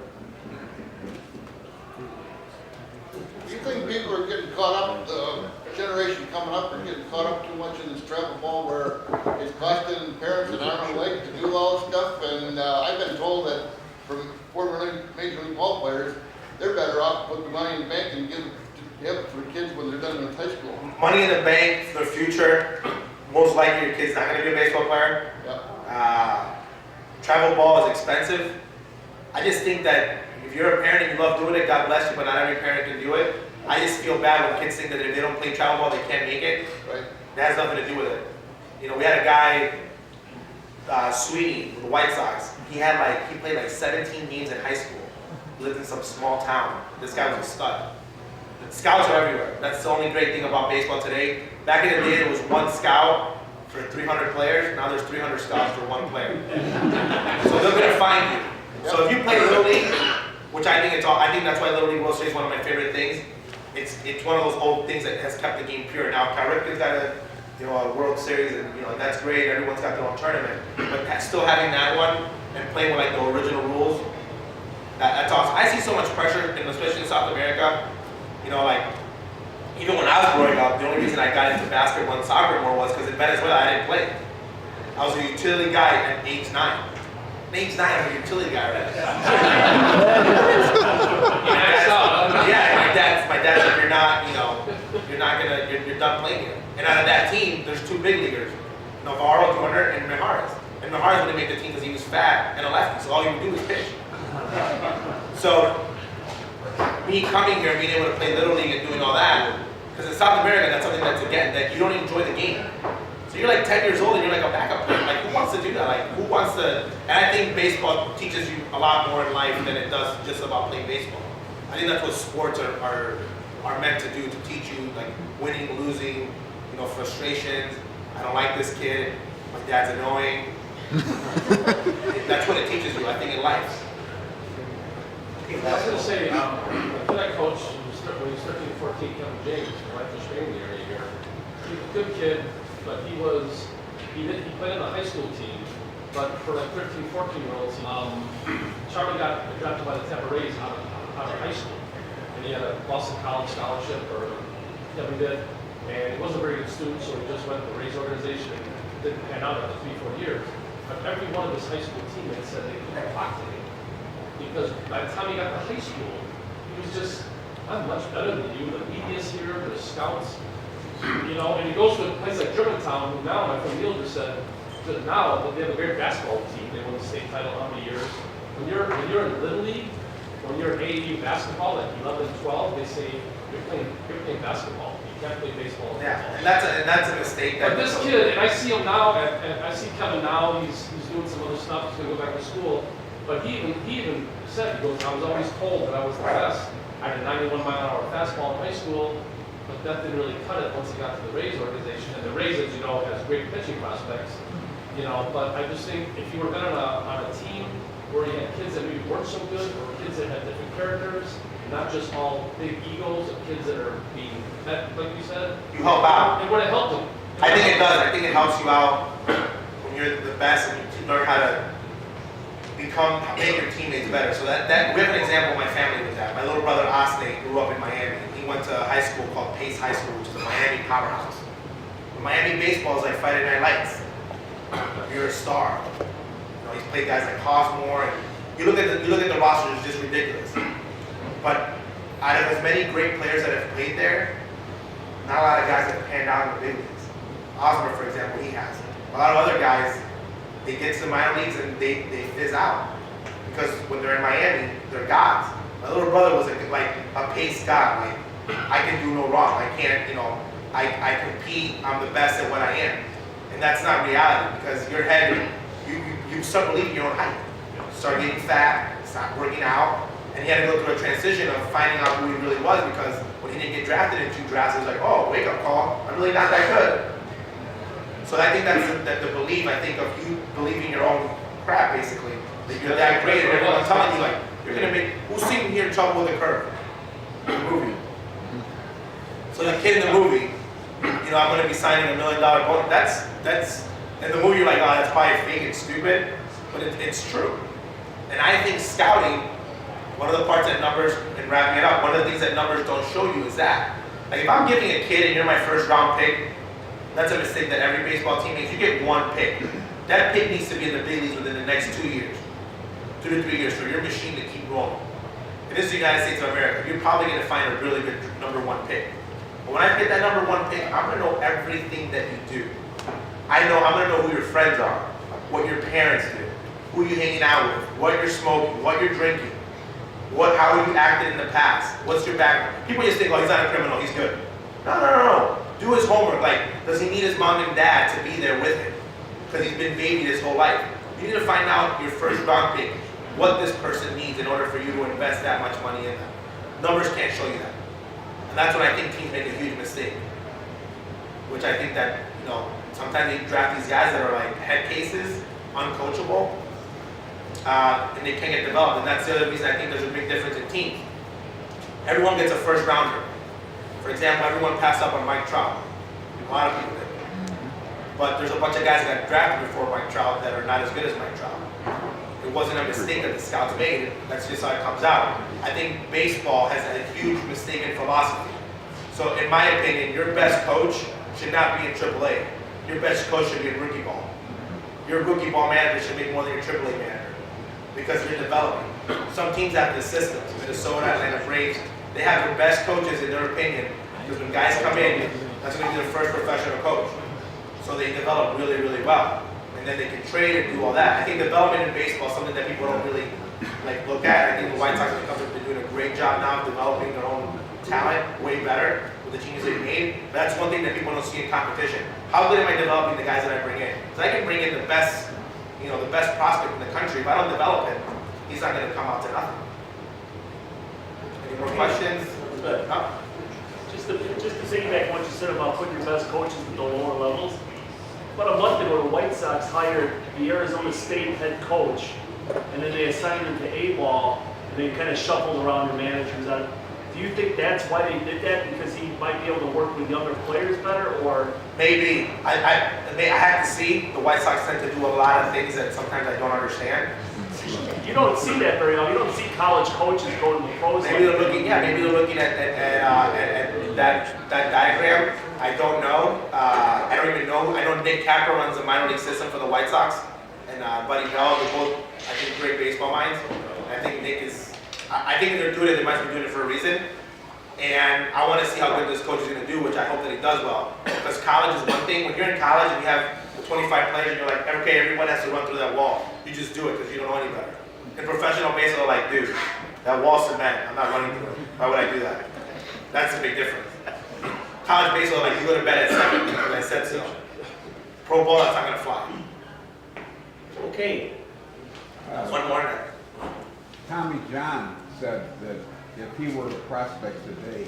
Do you think people are getting caught up, the generation coming up are getting caught up too much in this travel ball where it's costing parents an arm and a leg to do all this stuff? And I've been told that from former Major League ball players, they're better off to put the money in the bank and give it for the kids when they're done with high school. Money in the bank for the future, most likely your kid's not going to be a baseball player. Yep. Travel ball is expensive. I just think that if you're a parent and you love doing it, God bless you, but not every parent can do it. I just feel bad when kids think that if they don't play travel ball, they can't make it. Right. That has nothing to do with it. We had a guy, Sweeney, with the White Sox. He played 17 games in high school. He lived in some small town. This guy was a stud. Scouts are everywhere. That's the only great thing about baseball today. Back in the day, there was one scout for 300 players. Now there's 300 scouts for one player. So they're going to find you. So if you play Little League, which I think that's why Little League World Series is one of my favorite things. It's one of those old things that has kept the game pure. Now Cal Ripken's got a World Series, and that's great. Everyone's got their own tournament, but still having that one and playing with the original rules, that's awesome. I see so much pressure, and especially in South America. Even when I was growing up, the only reason I got into basketball and soccer more was because in Venezuela I didn't play. I was a utility guy at age 9. At age 9, I'm a utility guy already. Yeah, my dad's like, you're done playing here. And out of that team, there's 2 big leaguers, Navarro Jr. and Mijares. And Mijares wouldn't make the team because he was fat and a lefty, so all he would do was pitch. So me coming here and being able to play Little League and doing all that, because in South America, that's something that you don't enjoy the game. So you're 10 years old and you're a backup player. Who wants to do that? Who wants to? And I think baseball teaches you a lot more in life than it does just about playing baseball. I think that's what sports are meant to do, to teach you winning, losing, frustrations. I don't like this kid. My dad's annoying. That's what it teaches you, I think, in life. I was going to say, I feel like Coach, when he's 13, 14, young James, right from Spain the area here, a good kid, but he played in the high school team, but for like 13, 14-year-olds, Charlie got drafted by the Tampa Rays out of high school. And he had a Boston College scholarship, or yeah, we did. And he wasn't a very good student, so he just went to the Rays organization and didn't pan out after 3-4 years. But every one of his high school teammates said they couldn't talk to him. Because by the time he got to high school, he was just, I'm much better than you. The media's here, the scouts, you know, and he goes to a place like Germantown, who now, my friend Neil just said, that now they have a great basketball team. They won the state title how many years? When you're in Little League, when you're in AAU basketball, like 11 and 12, they say you're playing basketball. You can't play baseball. Yeah, and that's a mistake. But this kid, and I see him now, and I see Kevin now. He's doing some other stuff. He's gonna go back to school. But he even said, he goes, I was always told that I was the best. I had a 91-mile-an-hour fastball in high school, but that didn't really cut it once he got to the Rays organization. And the Rays, as you know, has great pitching prospects. You know, but I just think if you were better on a team where you had kids that maybe weren't so good, or kids that had different characters, not just all big egos of kids that are being met, like you said. You help out. It would have helped them. I think it does. I think it helps you out when you're the best and you learn how to make your teammates better. So that we have an example my family was at. My little brother Ozzie grew up in Miami. He went to a high school called Pace High School, which is a Miami powerhouse. But Miami baseball is like Friday Night Lights. You're a star. You know, he's played guys like Cosmore, and you look at the roster, it's just ridiculous. But out of as many great players that have played there, not a lot of guys have panned out in the big leagues. Osmer, for example, he has. A lot of other guys, they get to the minor leagues and they fizz out. Because when they're in Miami, they're gods. My little brother was like a pace god. Like, I can do no wrong. I can't, you know, I compete, I'm the best at what I am. And that's not reality, because your head, you start believing your own hype. You start getting fat, start working out, and he had to go through a transition of finding out who he really was, because when he didn't get drafted in 2 drafts, he was like, oh, wake up call, I'm really not that good. So I think that's the belief, I think, of you believing your own crap, basically, that you're that great, and everyone's telling you, like, you're gonna make, who's seen here Trouble with a Curve? The movie. So the kid in the movie, you know, I'm going to be signing $1 million bonus. That's, in the movie you're like, oh, that's probably fake and stupid, but it's true. And I think scouting, one of the parts that numbers, and wrapping it up, one of the things that numbers don't show you is that. Like if I'm giving a kid and you're my first round pick, that's a mistake that every baseball team makes. You get 1 pick. That pick needs to be in the big leagues within the next 2 years, 2 to 3 years, for your machine to keep rolling. And this is the United States of America. You're probably going to find a really good #1 pick. But when I get that #1 pick, I'm going to know everything that you do. I'm going to know who your friends are, what your parents do, who you're hanging out with, what you're smoking, what you're drinking, how you acted in the past, what's your background. People just think, oh, he's not a criminal, he's good. No. Do his homework. Like, does he need his mom and dad to be there with him? Because he's been babied his whole life. You need to find out your first round pick, what this person needs in order for you to invest that much money in them. Numbers can't show you that. And that's when I think teams make a huge mistake. Which I think that, you know, sometimes they draft these guys that are like head cases, uncoachable, and they can't get developed. And that's the other reason I think there's a big difference in teams. Everyone gets a first rounder. For example, everyone passed up on Mike Trout. A lot of people did. But there's a bunch of guys that got drafted before Mike Trout that are not as good as Mike Trout. It wasn't a mistake that the scouts made. That's just how it comes out. I think baseball has a huge mistaken philosophy. So in my opinion, your best coach should not be in AAA. Your best coach should be in rookie ball. Your rookie ball manager should make more than your AAA manager, because you're developing. Some teams have the systems. Minnesota, Atlanta Braves, they have their best coaches in their opinion, because when guys come in, that's going to be their first professional coach. So they develop really, really well. And then they can trade and do all that. I think development in baseball is something that people don't really look at. I think the White Sox have been doing a great job now of developing their own talent way better with the changes they've made. But that's one thing that people don't see in competition. How good am I developing the guys that I bring in? Because I can bring in the best, the best prospect in the country. If I don't develop him, he's not going to come out to nothing. Any more questions? Good. Huh? Just to piggyback on what you said about putting your best coaches at the lower levels. About a month ago, the White Sox hired the Arizona State head coach, and then they assigned him to A-ball, and they kind of shuffled around the managers. Do you think that's why they did that? Because he might be able to work with younger players better, or? Maybe. I have to see. The White Sox tend to do a lot of things that sometimes I don't understand. You don't see that very often. You don't see college coaches going to the pros. Maybe they're looking, maybe they're looking at that diagram. I don't know. I don't even know. I know Nick Capra runs the minor league system for the White Sox, and Buddy Bell. They're both, I think, great baseball minds. And I think Nick is. I think they're doing it. They might be doing it for a reason. And I want to see how good this coach is going to do, which I hope that he does well. Because college is one thing. When you're in college and you have 25 players, and you're like, okay, everyone has to run through that wall. You just do it because you don't know any better. In professional baseball, like, dude, that wall's cement. I'm not running through it. Why would I do that? That's a big difference. College baseball, like, you go to bed at 7 because I said so. Pro ball, that's not going to fly. Okay. One more. Tommy John said that if he were a prospect today,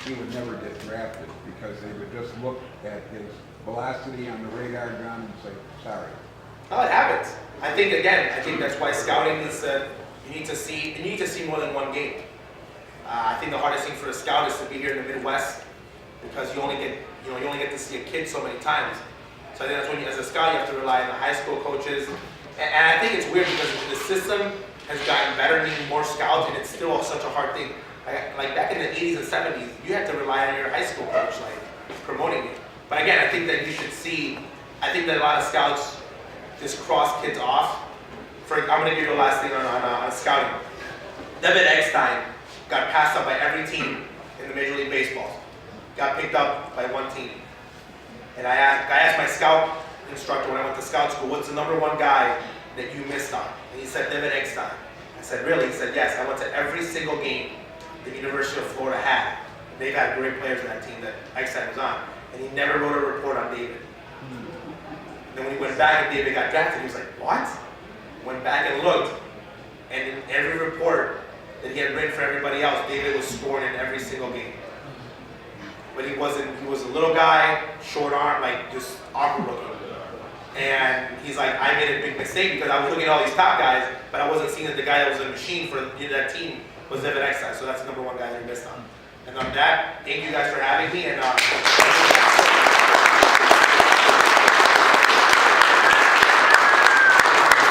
he would never get drafted because they would just look at his velocity on the radar gun and say, sorry. Oh, it happens. I think that's why scouting is, you need to see more than one game. I think the hardest thing for a scout is to be here in the Midwest because you only get to see a kid so many times. So I think that's when as a scout, you have to rely on the high school coaches. And I think it's weird because the system has gotten better, needing more scouts, and it's still such a hard thing. Like back in the 80s and 70s, you had to rely on your high school coach, like promoting you. But again, I think that you should see, I think that a lot of scouts just cross kids off. I'm going to give you the last thing on scouting. David Eckstein got passed up by every team in the Major League Baseball. Got picked up by one team. And I asked my scout instructor when I went to scout school, what's the #1 guy that you missed on? And he said, David Eckstein. I said, really? He said, yes. I went to every single game the University of Florida had. They've had great players in that team that Eckstein was on. And he never wrote a report on David. Then when he went back and David got drafted, he was like, what? Went back and looked, and in every report that he had written for everybody else, David was scoring in every single game. But he was a little guy, short arm, like just awkward looking. And he's like, I made a big mistake because I was looking at all these top guys, but I wasn't seeing that the guy that was a machine for that team was David Eckstein. So that's the #1 guy that he missed on. And on that, thank you guys for having me, and